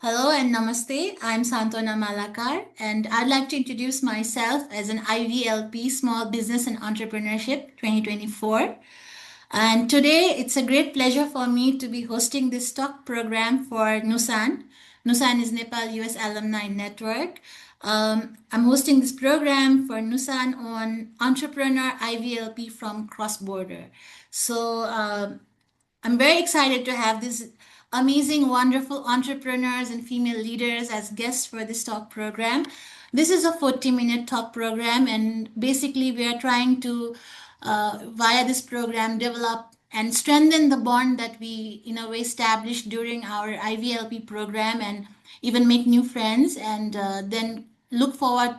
Hello and namaste. I'm Santona Malakar, and I'd like to introduce myself as an IVLP Small Business and Entrepreneurship 2024. And today it's a great pleasure for me to be hosting this talk program for Nusan. Nusan is Nepal-U.S. Alumni Network. I'm hosting this program for Nusan on Entrepreneur IVLP from Cross Border. So I'm very excited to have these amazing, wonderful entrepreneurs and female leaders as guests for this talk program. This is a 40-minute talk program, and basically, we are trying to, via this program, develop and strengthen the bond that we, in a way, established during our IVLP program and even make new friends and then look forward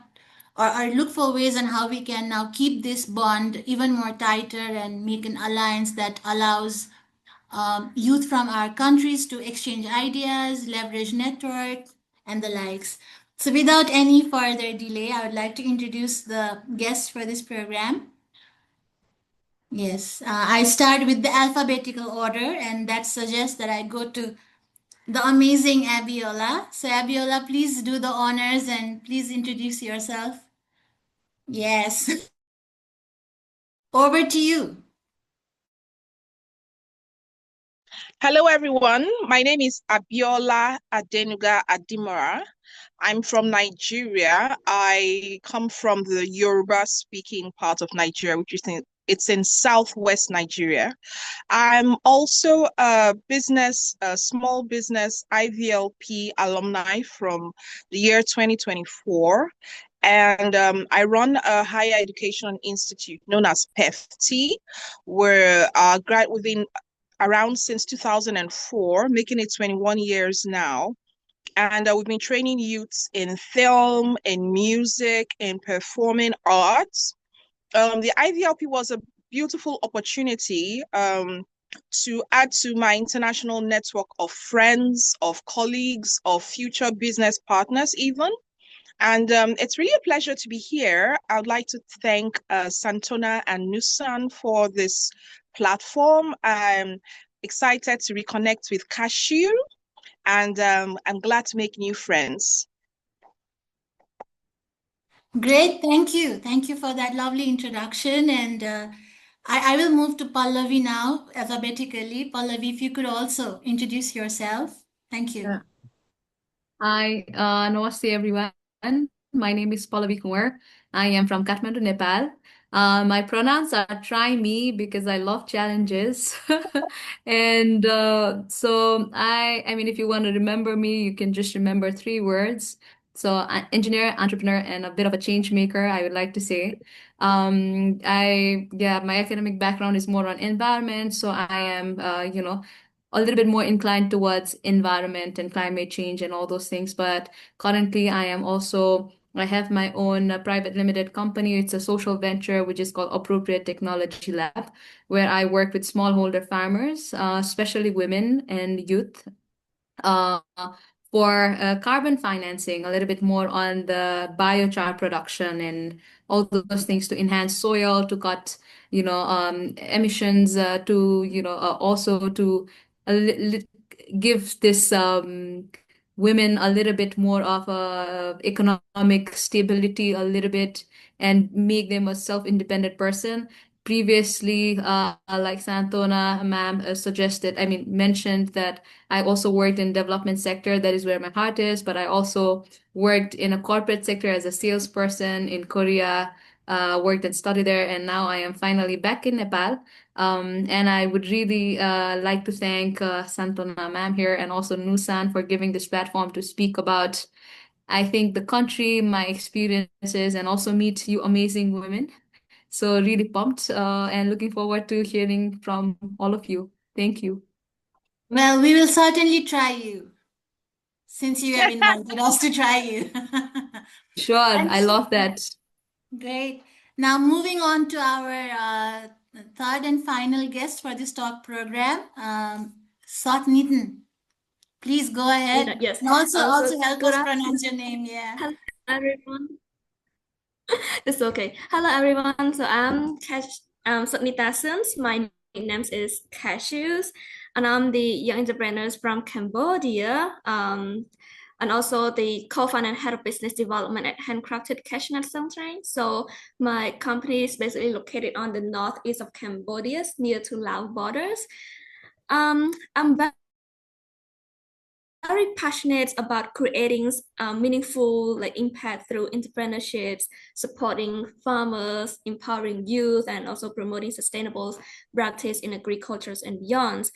or look for ways on how we can now keep this bond even more tighter and make an alliance that allows youth from our countries to exchange ideas, leverage network, and the likes. So, without any further delay, I would like to introduce the guests for this program. Yes, I start with the alphabetical order, and that suggests that I go to the amazing Abiola. So, Abiola, please do the honors and please introduce yourself. Yes, over to you. Hello, everyone. My name is Abiola Adenuga Adimora. I'm from Nigeria. I come from the Yoruba-speaking part of Nigeria, which is it's in southwest Nigeria. I'm also a small business IVLP alumni from the year 2024. And I run a higher education institute known as PEFT, where we've been around since 2004, making it 21 years now. And we've been training youths in film, in music, in performing arts. The IVLP was a beautiful opportunity to add to my international network of friends, of colleagues, of future business partners even. And it's really a pleasure to be here. I would like to thank Santona and Nusan for this platform. I'm excited to reconnect with Cashew, and I'm glad to make new friends. Great, thank you. Thank you for that lovely introduction. And I will move to Pallavi now, alphabetically. Pallavi, if you could also introduce yourself. Thank you. Hi, namaste everyone. My name is Ms.Kunwar. I am from Kathmandu, Nepal. My pronouns are try me because I love challenges. And so I mean, if you want to remember me, you can just remember three words. So engineer, entrepreneur, and a bit of a change maker, I would like to say. Yeah, my academic background is more on environment. So I am, a little bit more inclined towards environment and climate change and all those things. But currently, I have my own private limited company. It's a social venture, which is called Appropriate Technology Lab, where I work with smallholder farmers, especially women and youth, uh, for carbon financing, a little bit more on the biochar production and all those things to enhance soil, to cut, emissions, also to a give this women a little bit more of economic stability, a little bit, and make them a self-independent person. Previously, like Santona ma'am mentioned that I also worked in development sector. That is where my heart is. But I also worked in a corporate sector as a salesperson in Korea, worked and studied there, and now I am finally back in Nepal. And I would really like to thank Santona ma'am here and also Nusan for giving this platform to speak about, I think, the country, my experiences, and also meet you amazing women. So really pumped and looking forward to hearing from all of you. Thank you. Well, we will certainly try you since you have invited us to try you. Sure, I love that. Great. Now, moving on to our third and final guest for this talk program, Sothnita. Please go ahead. Yes. And also help us pronounce your name. Yeah. Hello, everyone. It's okay. Hello, everyone. So I'm Sothnita. My name is Cashews, and I'm the young entrepreneurs from Cambodia. And also the co-founder and head of business development at Handcrafted Cashew Nut Train. So my company is basically located on the northeast of Cambodia, near to Laos borders. I'm very passionate about creating meaningful impact through entrepreneurships, supporting farmers, empowering youth, and also promoting sustainable practice in agriculture and beyond.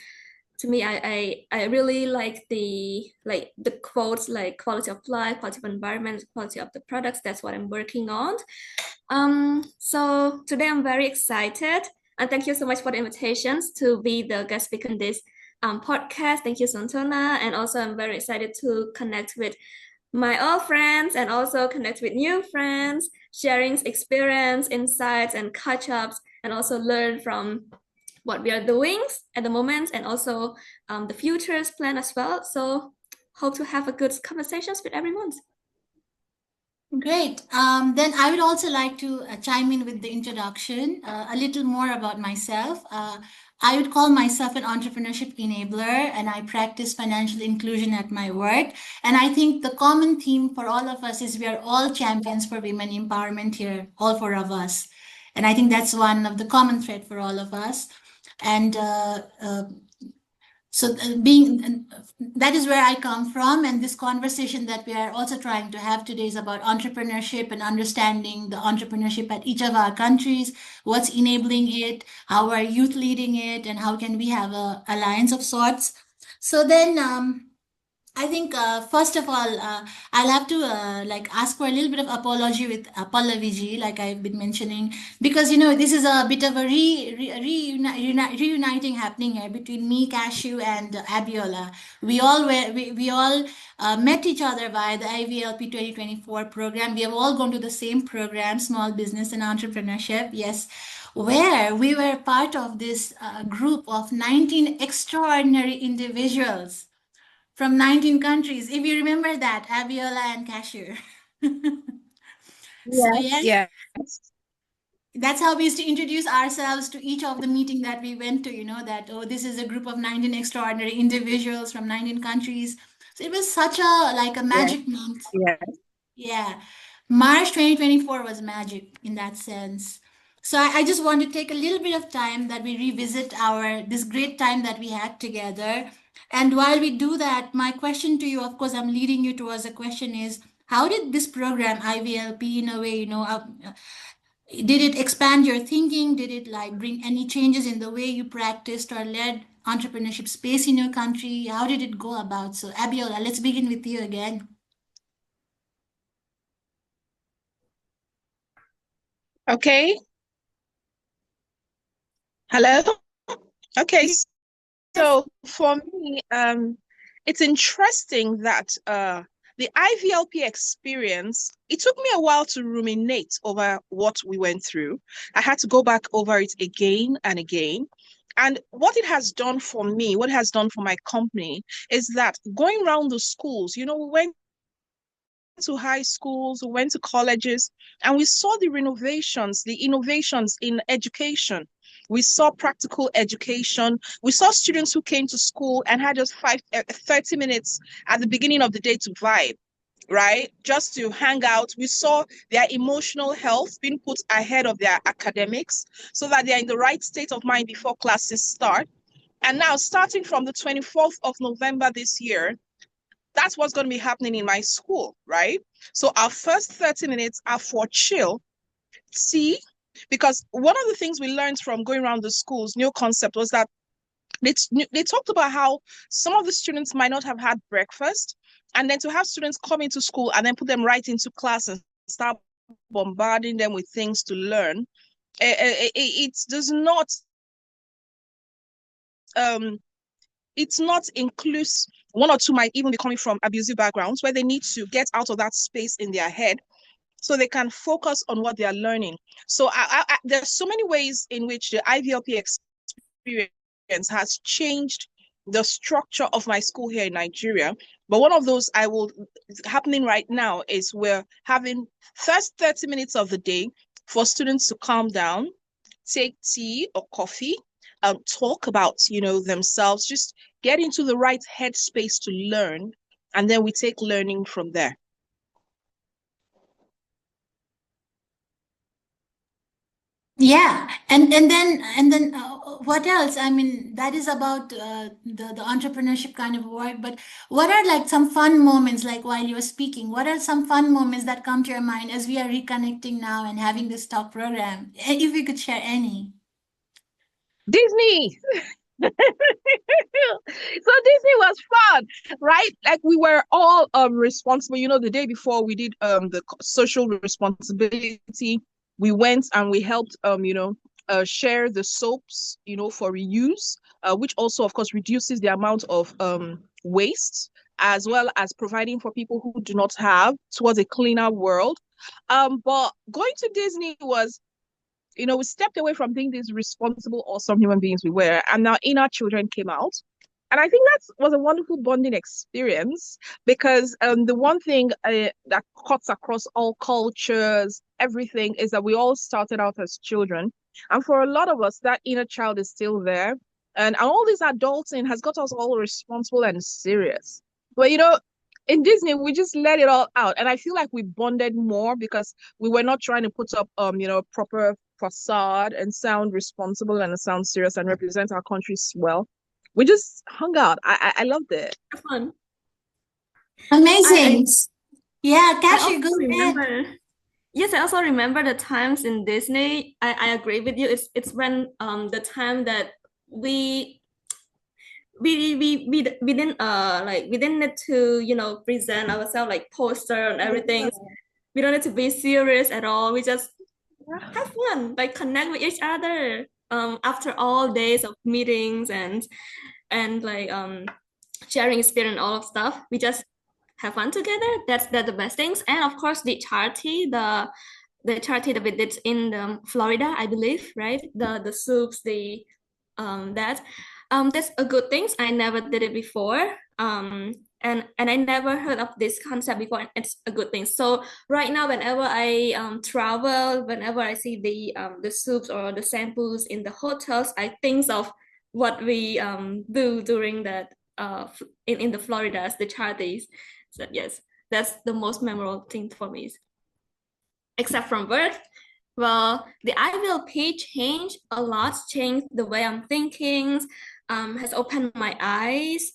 To me, I really like the quotes like quality of life, quality of environment, quality of the products. That's what I'm working on. So today I'm very excited, and thank you so much for the invitations to be the guest speaker in this podcast. Thank you, Santona, and also I'm very excited to connect with my old friends and also connect with new friends, sharing experience, insights, and catch ups, and also learn from what we are doing at the moment, and also the future's plan as well. So hope to have a good conversations with everyone. Great. Then I would also like to chime in with the introduction, a little more about myself. I would call myself an entrepreneurship enabler, and I practice financial inclusion at my work. And I think the common theme for all of us is we are all champions for women empowerment here, all four of us. And I think that's one of the common thread for all of us. And so being that is where I come from, and this conversation that we are also trying to have today is about entrepreneurship and understanding the entrepreneurship at each of our countries, what's enabling it, how are youth leading it, and how can we have a alliance of sorts. So then I think first of all, I'll have to ask for a little bit of apology with Pallavi, like I've been mentioning, because this is a bit of a reuniting happening here between me, Cashew, and Abiola. We all met each other via the IVLP 2024 program. We have all gone to the same program, Small Business and Entrepreneurship. Yes, where we were part of this group of 19 extraordinary individuals from 19 countries. If you remember that, Abiola and Cashew. So Yes. yes, Yes. that's how we used to introduce ourselves to each of the meeting that we went to, that, oh, this is a group of 19 extraordinary individuals from 19 countries. So it was such a Yes. magic month. Yes. Yeah. March 2024 was magic in that sense. So I just want to take a little bit of time that we revisit our this great time that we had together. And while we do that, my question to you, of course, I'm leading you towards a question is, how did this program, IVLP, in a way, did it expand your thinking? Did it bring any changes in the way you practiced or led entrepreneurship space in your country? How did it go about? So Abiola, let's begin with you again. Okay. Hello. Okay. Yes. So for me, it's interesting that the IVLP experience, it took me a while to ruminate over what we went through. I had to go back over it again and again. And what it has done for me, what it has done for my company, is that going around the schools, we went to high schools, we went to colleges, and we saw the innovations in education. We saw practical education. We saw students who came to school and had just 30 minutes at the beginning of the day to vibe, right? Just to hang out. We saw their emotional health being put ahead of their academics so that they're in the right state of mind before classes start. And now, starting from the 24th of November this year, that's what's going to be happening in my school, right? So our first 30 minutes are for chill. See, because one of the things we learned from going around the schools, new concept, was that they talked about how some of the students might not have had breakfast, and then to have students come into school and then put them right into class and start bombarding them with things to learn, it does not it's not inclusive. One or two might even be coming from abusive backgrounds where they need to get out of that space in their head so they can focus on what they are learning. So there's so many ways in which the IVLP experience has changed the structure of my school here in Nigeria. But one of those happening right now is we're having first 30 minutes of the day for students to calm down, take tea or coffee, talk about, themselves, just get into the right headspace to learn, and then we take learning from there. Yeah, and then what else? I mean, that is about the entrepreneurship kind of work. But what are like some fun moments, like while you were speaking? What are some fun moments that come to your mind as we are reconnecting now and having this talk program? If you could share any. Disney. So Disney was fun, right? Like we were all responsible. The day before we did the social responsibility, we went and we helped share the soaps, for reuse, which also of course reduces the amount of waste, as well as providing for people who do not have, towards a cleaner world. But going to Disney was, we stepped away from being these responsible, awesome human beings we were, and our inner children came out. And I think that was a wonderful bonding experience, because the one thing that cuts across all cultures, everything, is that we all started out as children. And for a lot of us, that inner child is still there. And all this adulting has got us all responsible and serious. But, in Disney, we just let it all out. And I feel like we bonded more because we were not trying to put up, proper facade and sound responsible and sound serious and represent our countries well. We just hung out. I loved it. Fun. Amazing. Yeah, I Cashew, also go ahead. remember. Yes, I also remember the times in Disney. I agree with you. It's when the time that we we didn't like we didn't need to present ourselves like poster and everything. We don't need to be serious at all. We just have fun, like connect with each other after all days of meetings and like sharing experience and all of stuff. We just have fun together. That's the best things. And of course the charity, the charity that we did in Florida, I believe, right? The soups, that's a good thing. I never did it before. And I never heard of this concept before. And it's a good thing. So right now, whenever I travel, whenever I see the soups or the samples in the hotels, I think of what we do during that in the Floridas, the charities. So yes, that's the most memorable thing for me. Except from work, well, the IVLP changed a lot, changed the way I'm thinking, has opened my eyes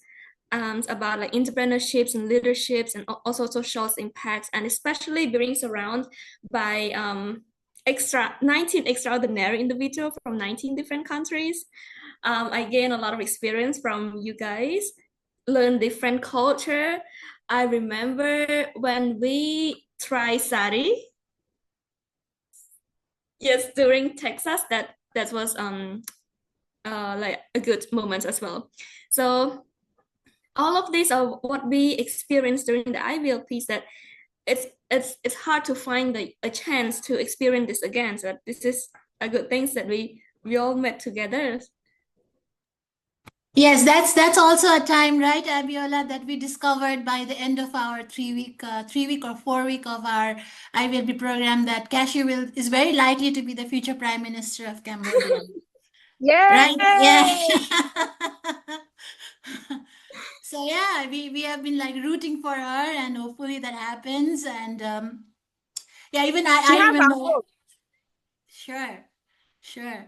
about like entrepreneurships and leaderships and also social impacts, and especially being surrounded by 19 extraordinary individuals from 19 different countries. I gained a lot of experience from you guys, learn different culture. I remember when we tried sari. Yes, during Texas, that was like a good moment as well. So all of these are what we experienced during the IVLPs, that it's hard to find a chance to experience this again. So this is a good thing that we all met together. Yes, that's also a time, right, Abiola, that we discovered by the end of our 3 week or 4 week of our IVLP program that Cashew is very likely to be the future Prime Minister of Cambodia. Yeah. Right? Yeah. So yeah, we have been like rooting for her, and hopefully that happens. And yeah, even She I has her remember. hope. Sure, sure.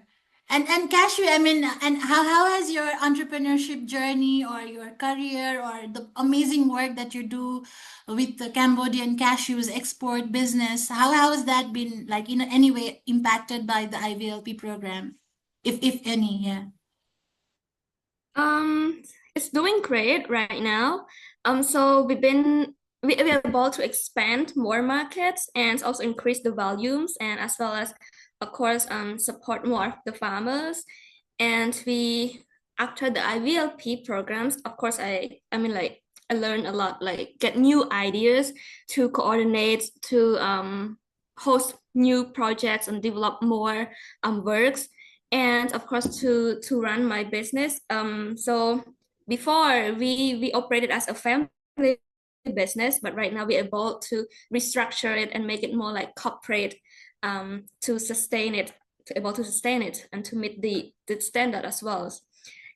And Cashew, I mean, and how has your entrepreneurship journey or your career or the amazing work that you do with the Cambodian cashews export business, how has that been like in any way impacted by the IVLP program, if any? Yeah. Um, it's doing great right now. So we're able to expand more markets and also increase the volumes, and as well as, of course, support more the farmers. And we, after the IVLP programs, of course, I mean, like, I learned a lot, like get new ideas to coordinate, to host new projects and develop more works, and of course to run my business. So before we operated as a family business, but right now we're able to restructure it and make it more like corporate, to sustain it to able to sustain it and to meet the standard as well.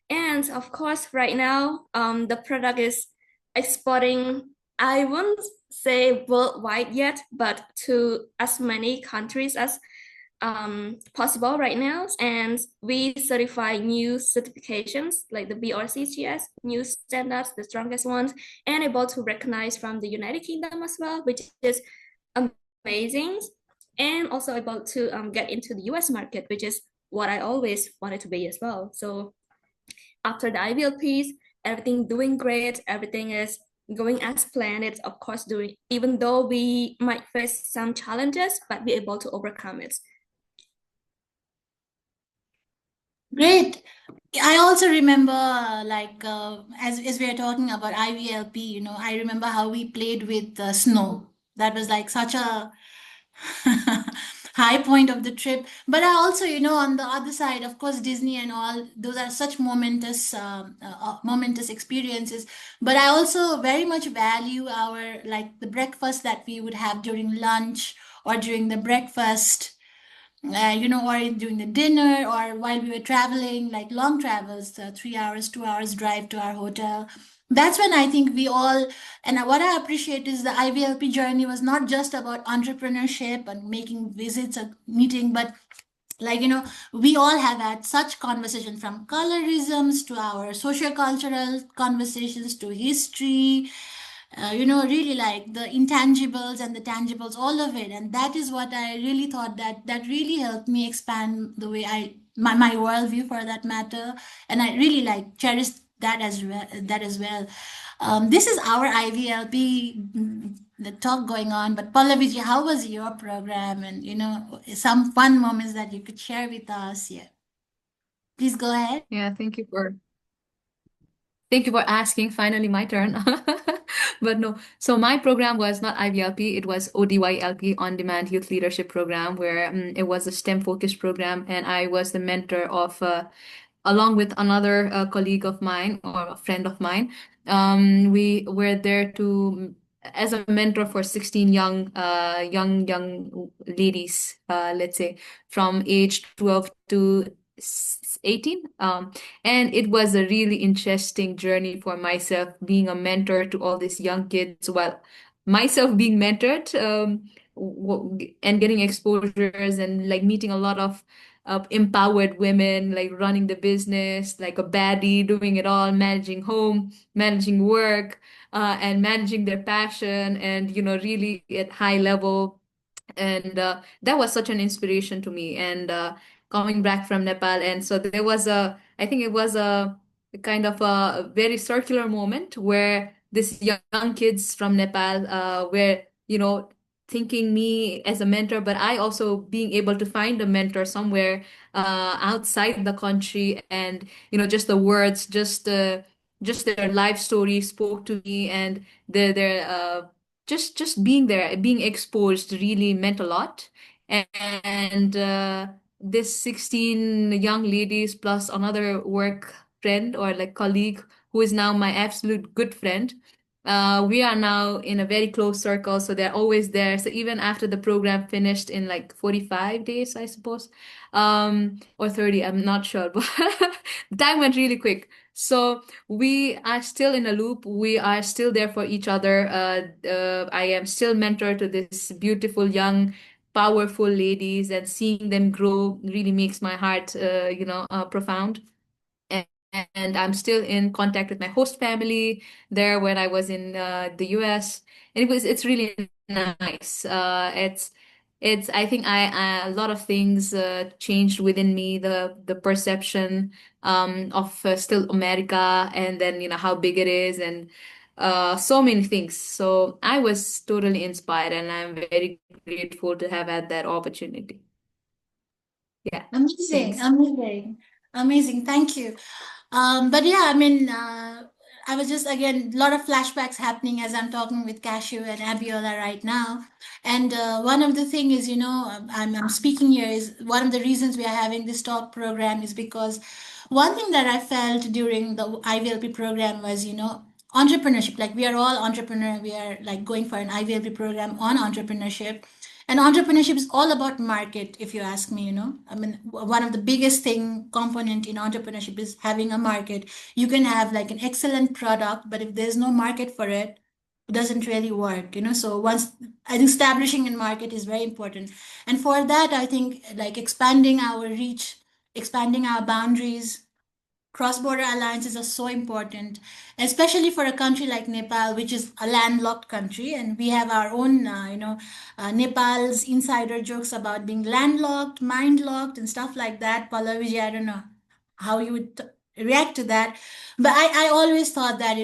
And of course, right now, the product is exporting, I won't say worldwide yet, but to as many countries as possible right now. And we certify new certifications like the BRCGS, new standards, the strongest ones, and able to recognize from the United Kingdom as well, which is amazing. And also able to get into the US market, which is what I always wanted to be as well. So after the IVLPs, everything doing great, everything is going as planned. It's of course doing, even though we might face some challenges, but be able to overcome it. Great. I also remember, as we are talking about IVLP, I remember how we played with snow. That was like such a high point of the trip. But I also, on the other side, of course, Disney and all, those are such momentous experiences. But I also very much value our, like, the breakfast that we would have during lunch or during the breakfast, or during the dinner or while we were traveling, like long travels, 3 hours, 2 hours drive to our hotel. That's when I think we all, and what I appreciate is the IVLP journey was not just about entrepreneurship and making visits or meeting, but like, we all have had such conversation from colorisms to our socio-cultural conversations to history, really like the intangibles and the tangibles, all of it. And that is what I really thought that really helped me expand the way my worldview for that matter. And I really like cherished that as well. This is our IVLP, the talk going on. But Pallaviji, how was your program? And some fun moments that you could share with us. Yeah, please go ahead. Yeah, thank you for asking. Finally, my turn. But no, so my program was not IVLP, it was ODYLP, On Demand Youth Leadership Program, where it was a STEM focused program, and I was the mentor of along with another colleague of mine or a friend of mine. We were there to as a mentor for 16 young ladies, let's say from age 12 to 18. And it was a really interesting journey for myself being a mentor to all these young kids while myself being mentored, and getting exposures and like meeting a lot of empowered women, like running the business like a baddie, doing it all, managing home, managing work, and managing their passion, and really at high level. And that was such an inspiration to me. And coming back from Nepal, and so there was I think it was a kind of a very circular moment where these young kids from Nepal were, thinking me as a mentor, but I also being able to find a mentor somewhere outside the country. And just the words, just their life story spoke to me, and their just being there, being exposed really meant a lot. And this 16 young ladies plus another work friend or like colleague who is now my absolute good friend, we are now in a very close circle, so they're always there. So even after the program finished in like 45 days, I suppose, or 30, I'm not sure, but the time went really quick. So we are still in a loop. We are still there for each other. I am still mentor to this beautiful young, powerful ladies, and seeing them grow really makes my heart, profound. And, and I'm still in contact with my host family there when I was in the US. And it's really nice. It's I think a lot of things changed within me, the perception of still America, and then how big it is, and so many things. So I was totally inspired, and I'm very grateful to have had that opportunity. Yeah, Amazing, thanks. amazing, amazing. Thank you. But yeah, I mean, I was just again a lot of flashbacks happening as I'm talking with Cashew and Abiola right now. And one of the thing is, I'm speaking here is one of the reasons we are having this talk program is because one thing that I felt during the IVLP program was, entrepreneurship. Like we are all entrepreneur. We are like going for an IVLP program on entrepreneurship. And entrepreneurship is all about market, if you ask me, I mean, one of the biggest thing component in entrepreneurship is having a market. You can have like an excellent product, but if there's no market for it, it doesn't really work, So once I think establishing a market is very important. And for that, I think like expanding our reach, expanding our boundaries, cross-border alliances are so important, especially for a country like Nepal, which is a landlocked country, and we have our own, Nepal's insider jokes about being landlocked, mind-locked, and stuff like that. Pallavi, I don't know how you would react to that, but I always thought that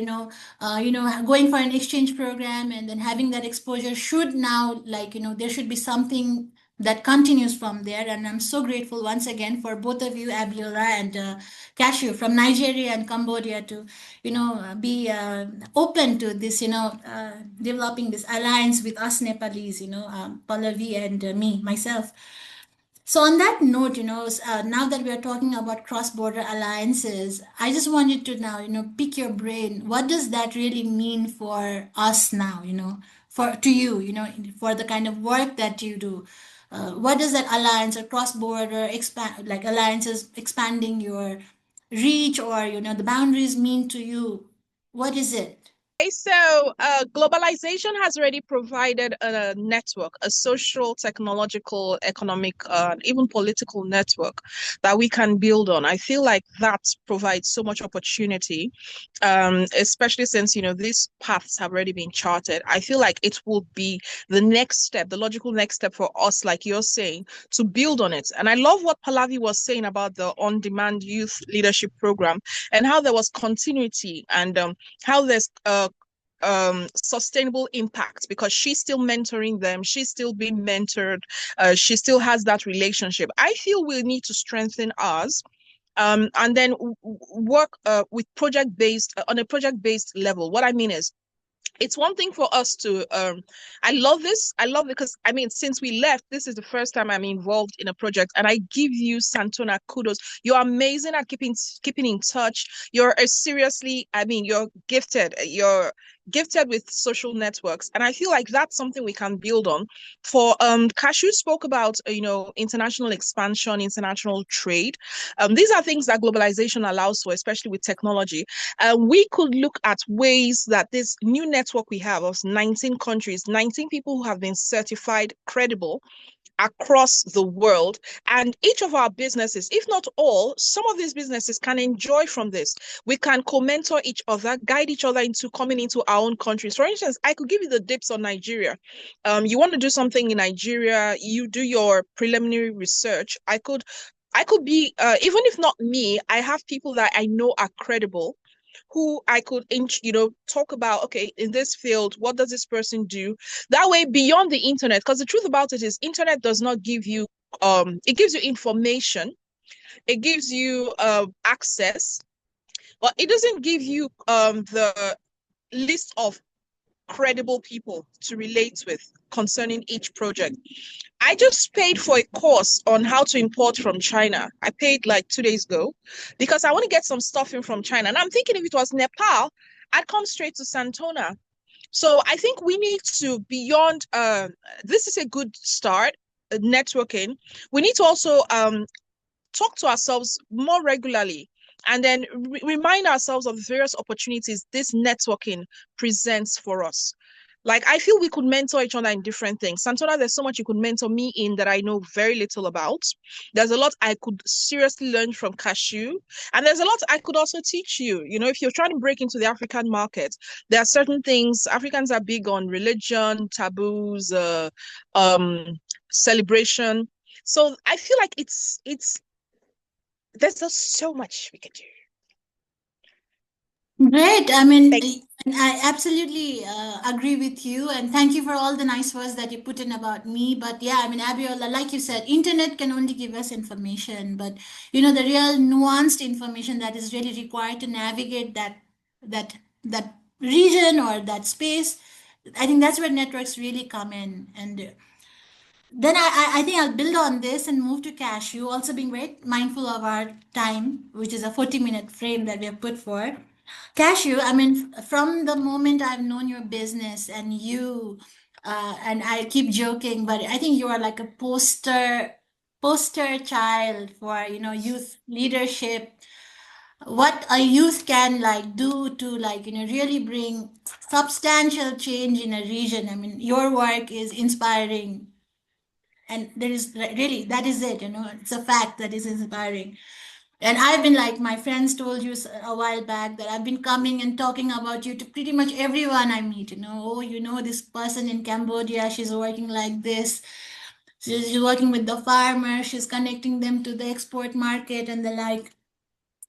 going for an exchange program and then having that exposure should now, like, there should be something that continues from there. And I'm so grateful once again for both of you, Abiola and Cashew from Nigeria and Cambodia, to be open to this, developing this alliance with us Nepalese, Pallavi and me myself. So on that note, now that we are talking about cross-border alliances, I just wanted to now, pick your brain. What does that really mean for us now, for to you, for the kind of work that you do? What does that alliance or cross-border expand, like alliances expanding your reach or, the boundaries mean to you? What is it? Okay, so globalization has already provided a network, a social, technological, economic, even political network that we can build on. I feel like that provides so much opportunity, especially since, these paths have already been charted. I feel like it will be the next step, the logical next step for us, like you're saying, to build on it. And I love what Pallavi was saying about the on-demand youth leadership program and how there was continuity and how there's sustainable impact, because she's still mentoring them, she's still being mentored, she still has that relationship. I feel we need to strengthen ours, and then work with project-based on a project-based level. What I mean is, it's one thing for us to I love this. I love it because I mean, since we left, this is the first time I'm involved in a project, and I give you, Santona, kudos. You're amazing at keeping in touch. You're seriously, I mean, you're gifted. You're gifted with social networks, and I feel like that's something we can build on. For Cashew spoke about international expansion, international trade. These are things that globalization allows for, especially with technology. We could look at ways that this new network we have of 19 countries, 19 people who have been certified credible across the world, and each of our businesses, if not all, some of these businesses can enjoy from this. We can co-mentor each other, guide each other into coming into our own countries. For instance, I could give you the dips on Nigeria. You want to do something in Nigeria, you do your preliminary research. I could be, even if not me, I have people that I know are credible, who I could, talk about, okay, in this field, what does this person do? That way, beyond the internet, because the truth about it is, internet does not give you, it gives you information, it gives you access, but it doesn't give you the list of credible people to relate with concerning each project. I just paid for a course on how to import from China. I paid like 2 days ago because I want to get some stuff in from China. And I'm thinking if it was Nepal, I'd come straight to Santona. So I think we need to, beyond, this is a good start, networking. We need to also talk to ourselves more regularly, and then remind ourselves of the various opportunities this networking presents for us. Like, I feel we could mentor each other in different things. Santona, there's so much you could mentor me in that I know very little about. There's a lot I could seriously learn from Cashew. And there's a lot I could also teach you. If you're trying to break into the African market, there are certain things. Africans are big on religion, taboos, celebration. So I feel like there's just so much we could do. Great. I mean, Thank I absolutely agree with you, and thank you for all the nice words that you put in about me. But yeah, I mean, Abiola, like you said, internet can only give us information, but the real nuanced information that is really required to navigate that region or that space, I think that's where networks really come in. And then I think I'll build on this and move to Cashew, also being very mindful of our time, which is a 40-minute frame that we have put for. Cashew, I mean, from the moment I've known your business and you, and I keep joking, but I think you are like a poster child for, youth leadership, what a youth can like do to like, really bring substantial change in a region. I mean, your work is inspiring, and there is really, that is it, it's a fact that is inspiring. And I've been like, my friends told you a while back that I've been coming and talking about you to pretty much everyone I meet. Oh, this person in Cambodia, she's working like this. She's working with the farmer, she's connecting them to the export market and the like.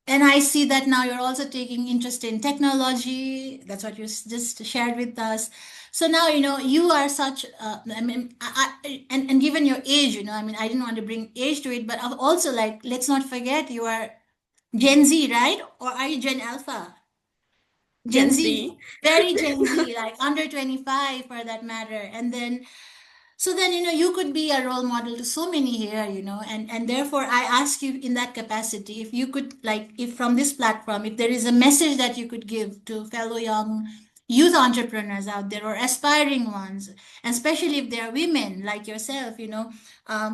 And I see that now you're also taking interest in technology. That's what you just shared with us. So now, you are such, I mean, and given your age, I mean, I didn't want to bring age to it, but I've also like, let's not forget you are Gen Z, right? Or are you Gen Alpha? Gen Gen Z, Z. very Gen Z, like under 25 for that matter. And then so then, you could be a role model to so many here, and therefore I ask you in that capacity, if you could, like, if from this platform, if there is a message that you could give to fellow young youth entrepreneurs out there or aspiring ones, and especially if they are women like yourself,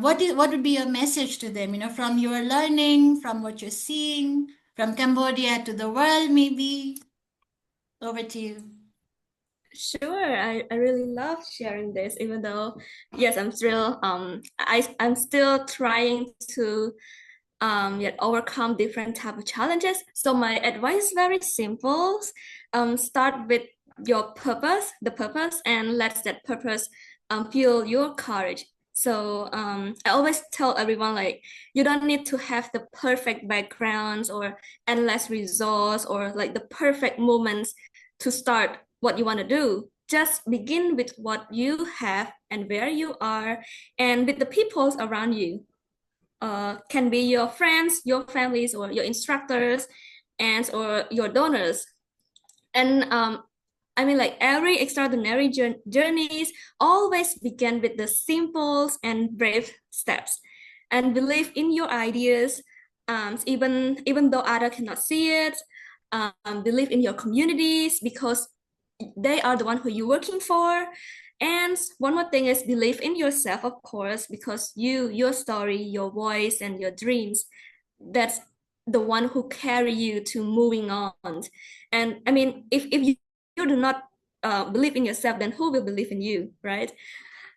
what would be your message to them, from your learning, from what you're seeing, from Cambodia to the world, maybe? Over to you. Sure, I really love sharing this, even though yes, I'm still trying to yet overcome different type of challenges. So my advice is very simple. Start with your purpose, the purpose, and let that purpose fuel your courage. So I always tell everyone, like, you don't need to have the perfect backgrounds or endless resource or like the perfect moments to start what you want to do. Just begin with what you have and where you are and with the people around you. Can be your friends, your families, or your instructors, and or your donors. And I mean, like every extraordinary journeys always begin with the simple and brave steps. And believe in your ideas, even though others cannot see it. Believe in your communities because they are the one who you're working for. And one more thing is believe in yourself, of course, because your story, your voice, and your dreams, that's the one who carry you to moving on. And I mean, if you do not believe in yourself, then who will believe in you, right?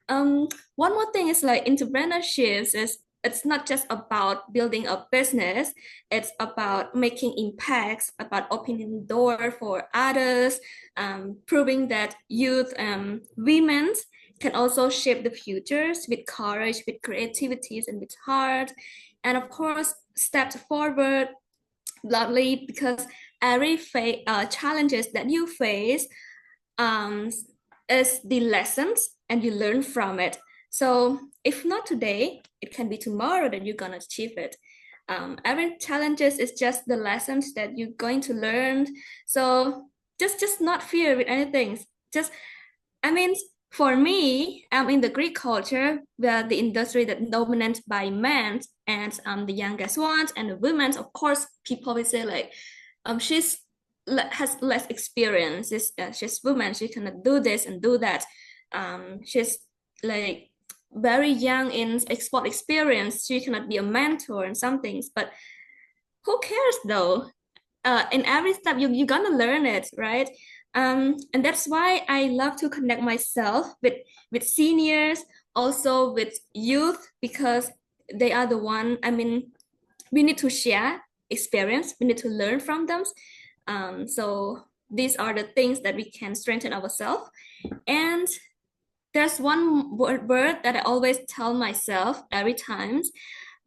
One more thing is like entrepreneurships is it's not just about building a business, it's about making impacts, about opening the door for others, proving that youth, women can also shape the futures with courage, with creativities, and with heart. And of course, step forward loudly because every challenges that you face um, is the lessons and you learn from it. So if not today, it can be tomorrow that you're gonna achieve it. Every challenges is just the lessons that you're going to learn. So just not fear with anything. Just I mean, for me, I'm in the Greek culture where the industry that dominated by men and the youngest ones and the women. Of course, people will say like, she's has less experience. She's woman. She cannot do this and do that. She's like very young in export experience. She cannot be a mentor and some things. But who cares though? In every step, you're gonna learn it, right? And that's why I love to connect myself with seniors, also with youth, because they are the one. I mean, we need to share experience. We need to learn from them. So these are the things that we can strengthen ourselves. And there's one word that I always tell myself every time.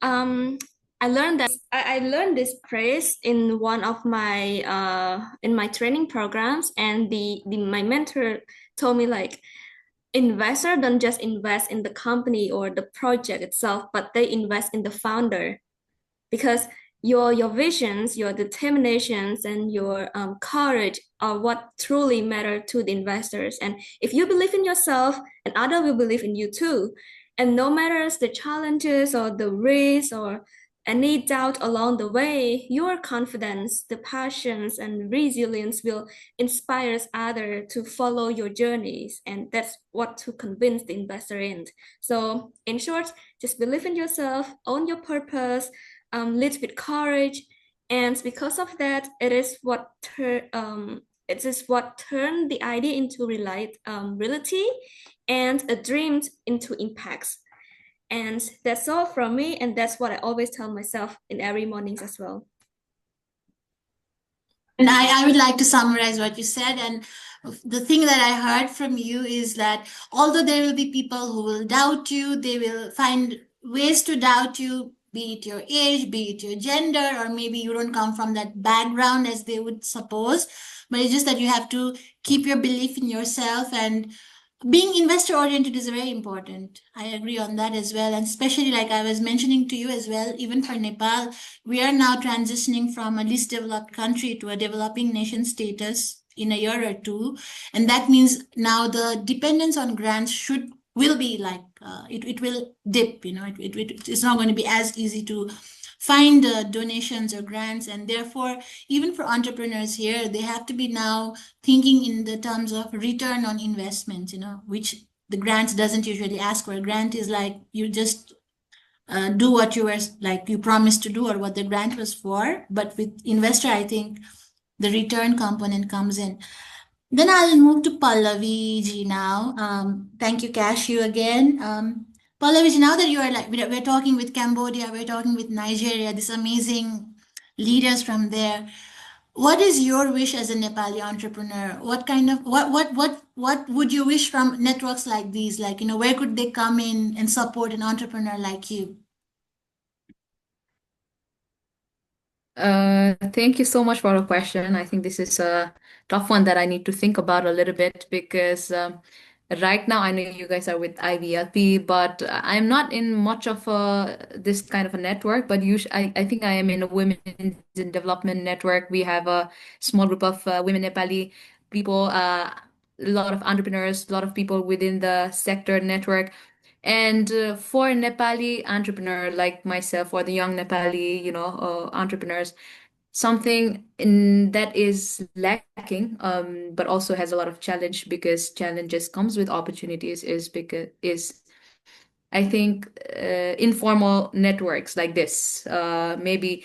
Um, I learned this phrase in one of my in my training programs, and the my mentor told me like investor don't just invest in the company or the project itself, but they invest in the founder because your visions, your determinations, and your courage are what truly matter to the investors. And if you believe in yourself, and others will believe in you too. And no matter the challenges or the risks or any doubt along the way, your confidence, the passions, and resilience will inspire others to follow your journeys. And that's what to convince the investor in. So, in short, just believe in yourself, own your purpose, lead with courage. And because of that, it is what turned the idea into reality and a dream into impacts. And that's all from me. And that's what I always tell myself in every mornings as well. And I would like to summarize what you said. And the thing that I heard from you is that although there will be people who will doubt you, they will find ways to doubt you, be it your age, be it your gender, or maybe you don't come from that background as they would suppose. But it's just that you have to keep your belief in yourself, and being investor oriented is very important. I agree on that as well. And especially, like I was mentioning to you as well, even for Nepal, we are now transitioning from a least developed country to a developing nation status in a year or two. And that means now the dependence on grants will be like it will dip, it's not going to be as easy to find donations or grants. And therefore, even for entrepreneurs here, they have to be now thinking in the terms of return on investment, which the grant doesn't usually ask for. A grant is like you just do what you were like you promised to do or what the grant was for. But with investor, I think the return component comes in. Then I'll move to Pallavi ji now. Thank you, Cashew, again. Pallavi ji, now that you are like, we're talking with Cambodia, we're talking with Nigeria, these amazing leaders from there. What is your wish as a Nepali entrepreneur? What kind of what would you wish from networks like these? Like, where could they come in and support an entrepreneur like you? Thank you so much for the question. I think this is a tough one that I need to think about a little bit because right now I know you guys are with IVLP, but I'm not in much of this kind of a network. But I think I am in a Women in Development network. We have a small group of women Nepali people, a lot of entrepreneurs, a lot of people within the sector network. And for Nepali entrepreneur like myself or the young Nepali, entrepreneurs, something that is lacking, but also has a lot of challenge because challenges comes with opportunities is I think informal networks like this, maybe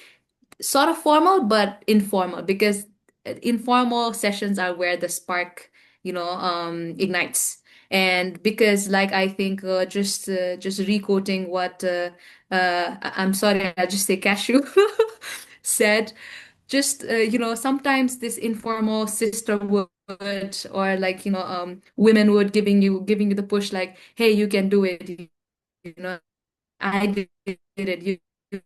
sort of formal but informal because informal sessions are where the spark ignites. And because like I think just requoting what I'm sorry, I'll just say Cashew said, just sometimes this informal sisterhood or like women would giving you the push like, hey, you can do it, I did it.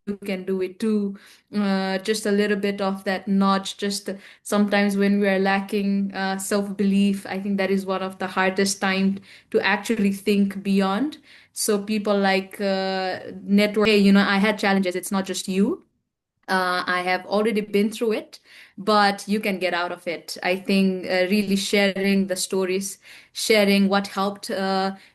You can do it too. Just a little bit of that notch. Just sometimes when we are lacking self-belief, I think that is one of the hardest time to actually think beyond. So people like network, hey, I had challenges. It's not just you. I have already been through it, but you can get out of it. I think really sharing the stories, sharing what helped,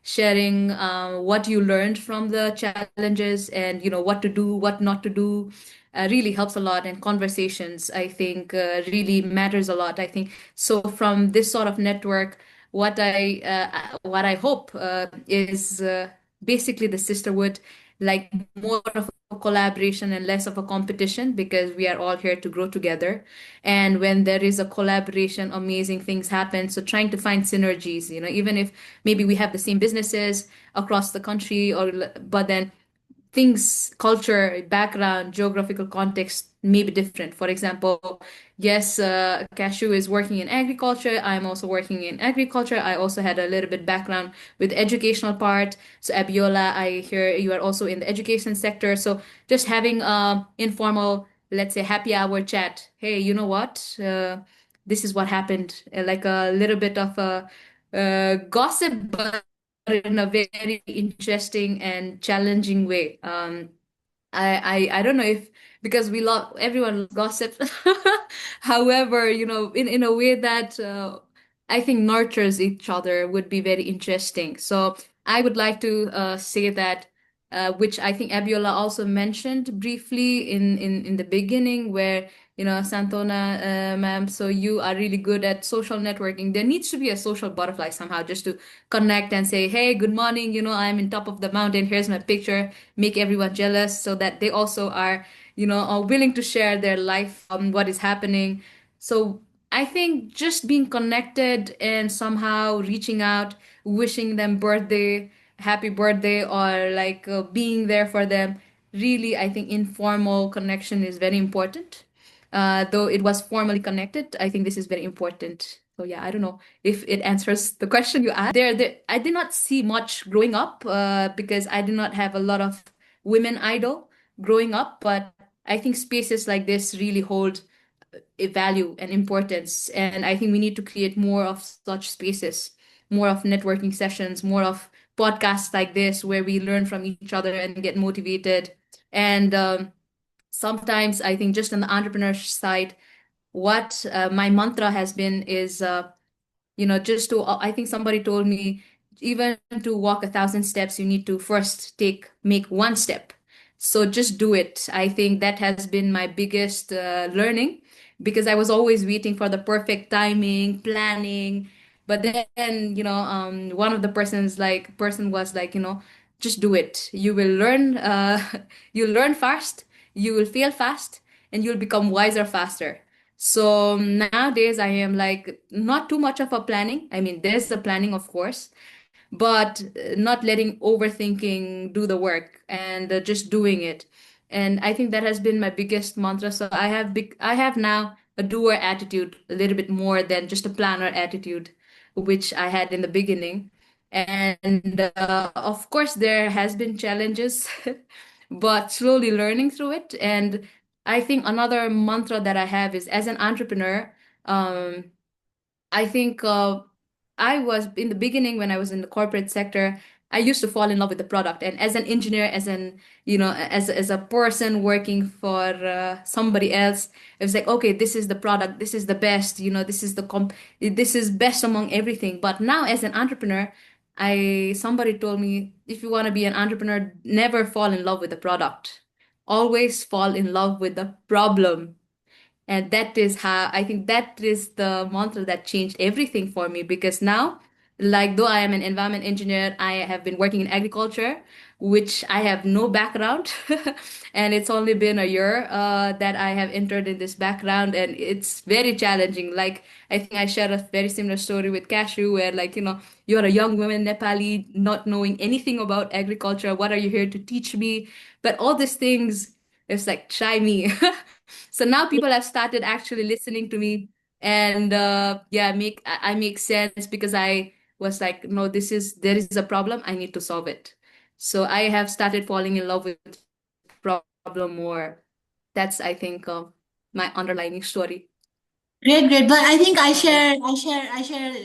sharing what you learned from the challenges, and what to do, what not to do, really helps a lot. And conversations, I think, really matters a lot. I think so. From this sort of network, what I hope is basically the sisterhood, like more of a collaboration and less of a competition because we are all here to grow together. And when there is a collaboration, amazing things happen. So trying to find synergies, even if maybe we have the same businesses across the country, but then things, culture, background, geographical context may be different. For example, yes, Cashew is working in agriculture. I'm also working in agriculture. I also had a little bit background with educational part. So Abiola, I hear you are also in the education sector. So just having informal, let's say, happy hour chat. Hey, you know what? This is what happened. Like a little bit of a gossip, but in a very interesting and challenging way. I don't know if because we love everyone loves gossip. However, in a way that I think nurtures each other would be very interesting. So I would like to say that which I think Abiola also mentioned briefly in the beginning, where, Santona, ma'am, so you are really good at social networking. There needs to be a social butterfly somehow, just to connect and say, hey, good morning, I'm in top of the mountain, here's my picture, make everyone jealous so that they also are, are willing to share their life, what is happening. So I think just being connected and somehow reaching out, wishing them happy birthday, or like being there for them. Really, I think informal connection is very important. Though it was formally connected, I think this is very important. So yeah, I don't know if it answers the question you asked. I did not see much growing up because I did not have a lot of women idol growing up, but I think spaces like this really hold a value and importance. And I think we need to create more of such spaces, more of networking sessions, more of podcasts like this where we learn from each other and get motivated. And sometimes I think just on the entrepreneur side, what my mantra has been is just to, I think somebody told me, even to walk 1,000 steps, you need to first make one step. So just do it. I think that has been my biggest learning, because I was always waiting for the perfect timing, planning. But then, one of the person was like, just do it. You will learn, you'll learn fast, you will fail fast, and you'll become wiser faster. So nowadays I am like not too much of a planning. I mean, there's the planning, of course, but not letting overthinking do the work, and just doing it. And I think that has been my biggest mantra. So I have now a doer attitude a little bit more than just a planner attitude, which I had in the beginning. And of course, there has been challenges, but slowly learning through it. And I think another mantra that I have is, as an entrepreneur, um, I think I was in the beginning, when I was in the corporate sector, I used to fall in love with the product. And as an engineer, as a person working for somebody else, it was like, okay, this is the product, this is the best, this is best among everything. But now as an entrepreneur, I somebody told me, if you want to be an entrepreneur, never fall in love with the product. Always fall in love with the problem. And that is how I think that is the mantra that changed everything for me. Because now, like, though I am an environment engineer, I have been working in agriculture, which I have no background. And it's only been a year that I have entered in this background, and it's very challenging. Like, I think I shared a very similar story with Cashew, where, like, you're a young woman, Nepali, not knowing anything about agriculture. What are you here to teach me? But all these things, it's like, try me. So now people have started actually listening to me, and yeah, I make sense, because I was like, no, there is a problem, I need to solve it. So I have started falling in love with problem more. That's, I think, my underlining story. Great, great. But I think I share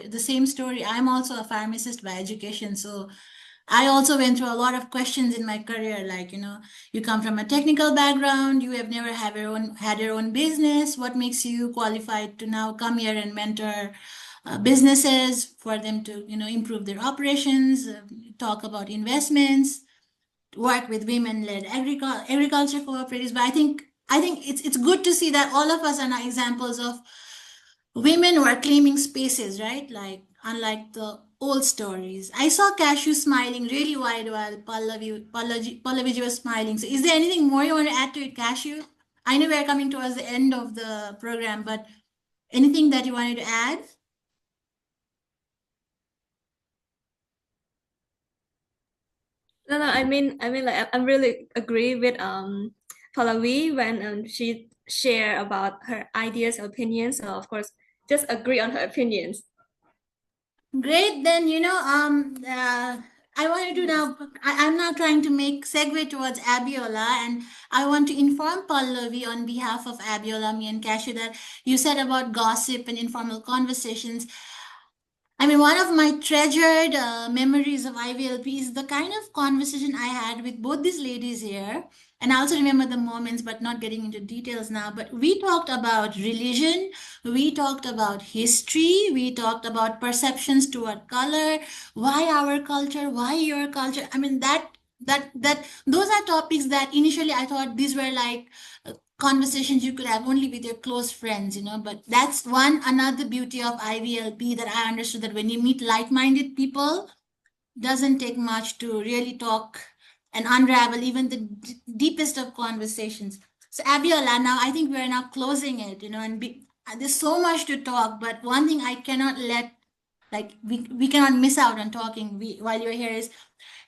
the same story. I'm also a pharmacist by education, so I also went through a lot of questions in my career. Like, you come from a technical background, you have never had your own business. What makes you qualified to now come here and mentor businesses for them to, improve their operations, talk about investments, work with women-led agriculture cooperatives. But I think it's good to see that all of us are now examples of women who are claiming spaces, right? Like, unlike the old stories. I saw Cashew smiling really wide while Pallavi was smiling. So is there anything more you want to add to it, Cashew? I know we're coming towards the end of the program, but anything that you wanted to add? No, I mean, like I'm really agree with Pallavi when she share about her ideas, opinions. So of course, just agree on her opinions. Great. Then, I want to do now, I'm now trying to make segue towards Abiola, and I want to inform Pallavi on behalf of Abiola, me and Cashew, that you said about gossip and informal conversations. I mean, one of my treasured memories of IVLP is the kind of conversation I had with both these ladies here. And I also remember the moments, but not getting into details now. But we talked about religion, we talked about history, we talked about perceptions toward color, why our culture, why your culture. I mean, that that those are topics that initially I thought these were like conversations you could have only with your close friends, but that's another beauty of IVLP, that I understood, that when you meet like-minded people, doesn't take much to really talk and unravel even the deepest of conversations. So Abiola, now I think we are now closing it, and there's so much to talk, but one thing I cannot let, like we cannot miss out on talking while you're here is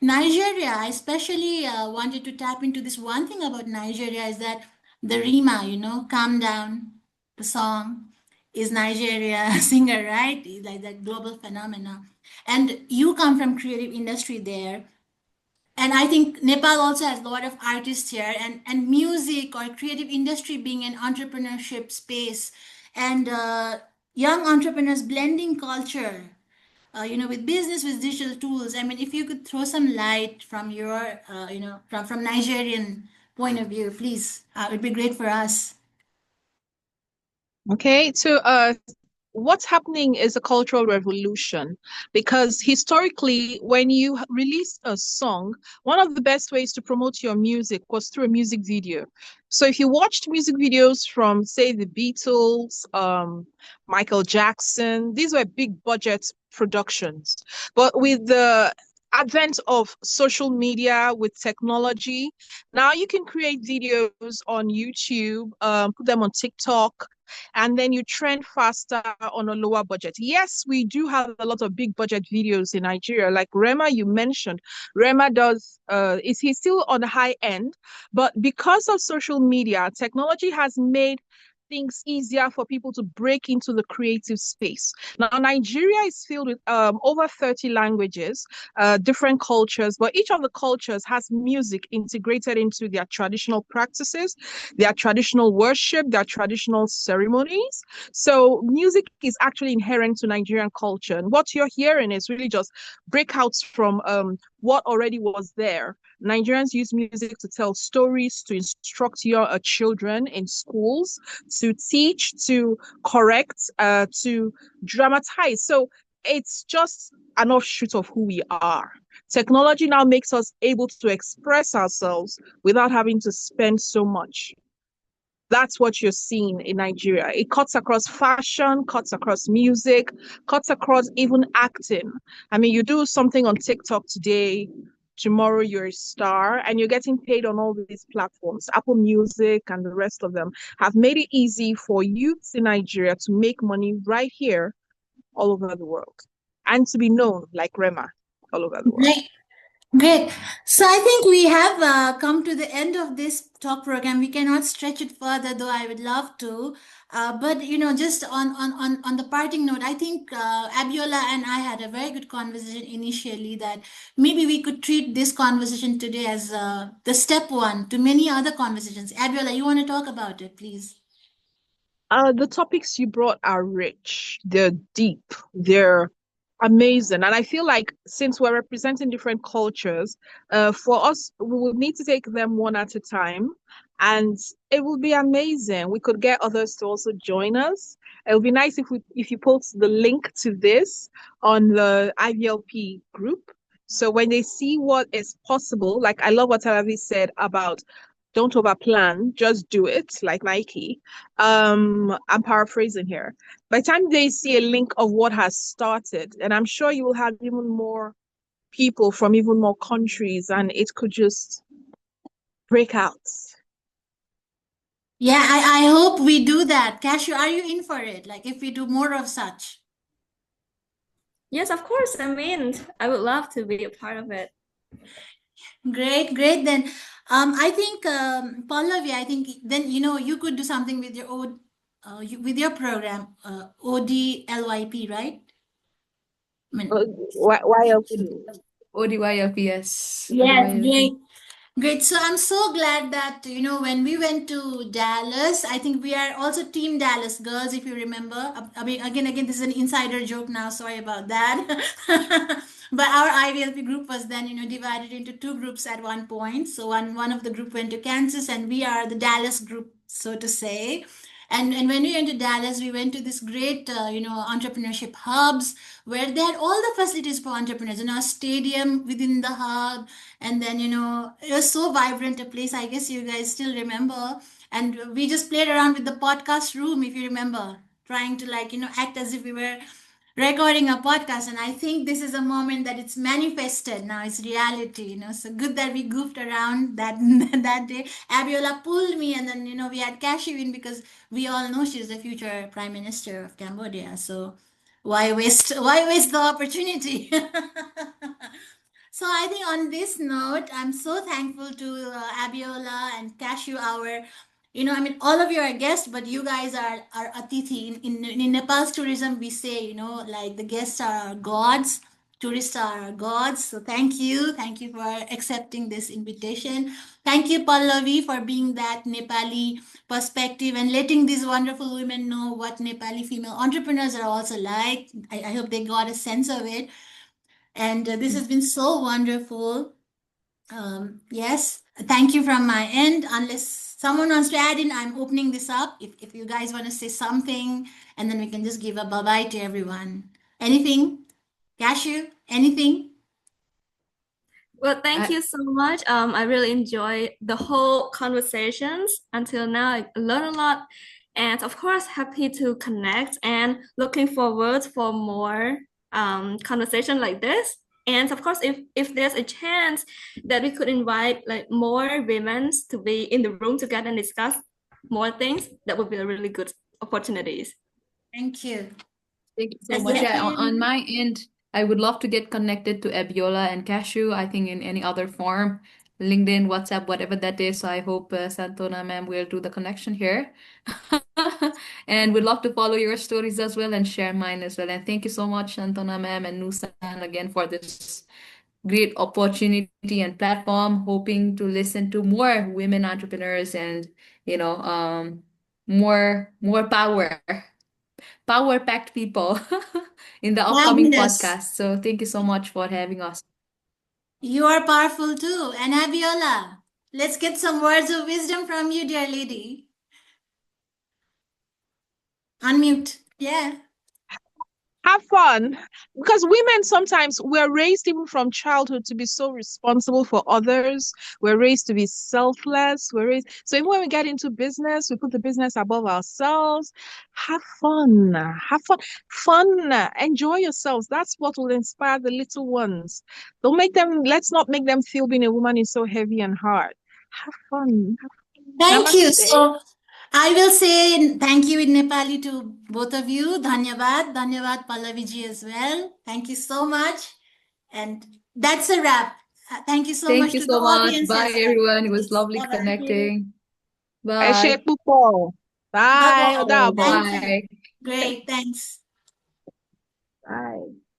Nigeria. I especially wanted to tap into this one thing about Nigeria, is that the Rima, Calm Down, the song is Nigeria singer, right? Like that global phenomena. And you come from creative industry there. And I think Nepal also has a lot of artists here, and music or creative industry being an entrepreneurship space, and young entrepreneurs blending culture, with business, with digital tools. I mean, if you could throw some light from your, from Nigerian point of view, please, it would be great for us. Okay, so what's happening is a cultural revolution, because historically, when you release a song, one of the best ways to promote your music was through a music video. So if you watched music videos from, say, the Beatles, Michael Jackson, these were big budget productions. But with the advent of social media, with technology, now you can create videos on YouTube, put them on TikTok, and then you trend faster on a lower budget. Yes, we do have a lot of big budget videos in Nigeria, like Rema, you mentioned. Rema does, is he still on the high end? But because of social media, technology has made things easier for people to break into the creative space. Now, Nigeria is filled with over 30 languages, different cultures, but each of the cultures has music integrated into their traditional practices, their traditional worship, their traditional ceremonies. So music is actually inherent to Nigerian culture. And what you're hearing is really just breakouts from what already was there. Nigerians use music to tell stories, to instruct your children in schools, to teach, to correct, to dramatize. So it's just an offshoot of who we are. Technology now makes us able to express ourselves without having to spend so much. That's what you're seeing in Nigeria. It cuts across fashion, cuts across music, cuts across even acting. I mean, you do something on TikTok today, tomorrow you're a star, and you're getting paid on all these platforms. Apple Music and the rest of them have made it easy for youths in Nigeria to make money right here all over the world, and to be known like Rema all over the world. Great. Great. So I think we have come to the end of this talk program. We cannot stretch it further, though I would love to. But just on the parting note, I think Abiola and I had a very good conversation initially, that maybe we could treat this conversation today as the step one to many other conversations. Abiola, you want to talk about it, please? The topics you brought are rich, they're deep, they're amazing. And I feel like since we're representing different cultures, for us, we would need to take them one at a time. And it will be amazing. We could get others to also join us. It would be nice if you post the link to this on the IVLP group. So when they see what is possible, like I love what Alavi said about don't overplan, just do it, like Nike. I'm paraphrasing here. By the time they see a link of what has started, and I'm sure you will have even more people from even more countries, and it could just break out. Yeah, I hope we do that. Cashew, are you in for it? Like if we do more of such? Yes, of course. I mean, I would love to be a part of it. Great, great. Then, I think Pallavi, I think then you could do something with your with your program, ODLYP, right? I mean, Why LP? ODYLPS. yes, ODYLP. great. Great. So I'm so glad that, when we went to Dallas, I think we are also Team Dallas girls, if you remember. I mean, again, this is an insider joke now. Sorry about that. But our IVLP group was then, divided into two groups at one point. So one of the group went to Kansas, and we are the Dallas group, so to say. And when we went to Dallas, we went to this great, entrepreneurship hubs where they had all the facilities for entrepreneurs. A stadium within the hub, and then it was so vibrant a place. I guess you guys still remember. And we just played around with the podcast room, if you remember, trying to act as if we were recording a podcast. And I think this is a moment that it's manifested now, it's reality. So good that we goofed around that that day. Abiola pulled me, and then we had Cashew in, because we all know she's the future prime minister of Cambodia. So why waste the opportunity? So I think on this note, I'm so thankful to Abiola and Cashew, all of you are guests, but you guys are atithi. In Nepal's tourism, we say, like the guests are our gods, tourists are our gods. So thank you for accepting this invitation. Thank you, Pallavi, for being that Nepali perspective and letting these wonderful women know what Nepali female entrepreneurs are also like. I hope they got a sense of it. And this has been so wonderful. Yes, thank you from my end. Unless someone wants to add in, I'm opening this up. If you guys want to say something, and then we can just give a bye bye to everyone. Anything? Cashew? Anything? Well, thank I, you so much. I really enjoyed the whole conversations until now. I learned a lot, and of course, happy to connect and looking forward for more conversation like this. And of course, if there's a chance that we could invite like more women to be in the room together and discuss more things, that would be a really good opportunities. Thank you. Thank you so That's much. it. Yeah, on my end, I would love to get connected to Abiola and Cashew, I think in any other form, LinkedIn, WhatsApp, whatever that is. So I hope Santona ma'am will do the connection here. And we'd love to follow your stories as well and share mine as well. And thank you so much, Santona ma'am and Nusan, again for this great opportunity and platform, hoping to listen to more women entrepreneurs and, you know, more power packed people in the upcoming Fabulous. podcast. So thank you so much for having us. You are powerful too. And Abiola, let's get some words of wisdom from you, dear lady. Unmute. Yeah. Have fun, because women sometimes we're raised even from childhood to be so responsible for others. We're raised to be selfless. We're raised so even when we get into business, we put the business above ourselves. Have fun. Have fun. Enjoy yourselves. That's what will inspire the little ones. Don't make them Let's not make them feel being a woman is so heavy and hard. Have fun. Thank you. Namaste. So I will say thank you in Nepali to both of you. Dhanyavad. Dhanyavad Pallaviji as well. Thank you so much. And that's a wrap. Thank you so Thank much you to the so much. audience Bye, as well. everyone. It was Yes. lovely Bye-bye. Thank you. connecting. Eshe Bye. púpọ̀. Bye. Ó Bye-bye. Oh, dàbọ̀. Thank you. bye. Great. Thanks. Bye.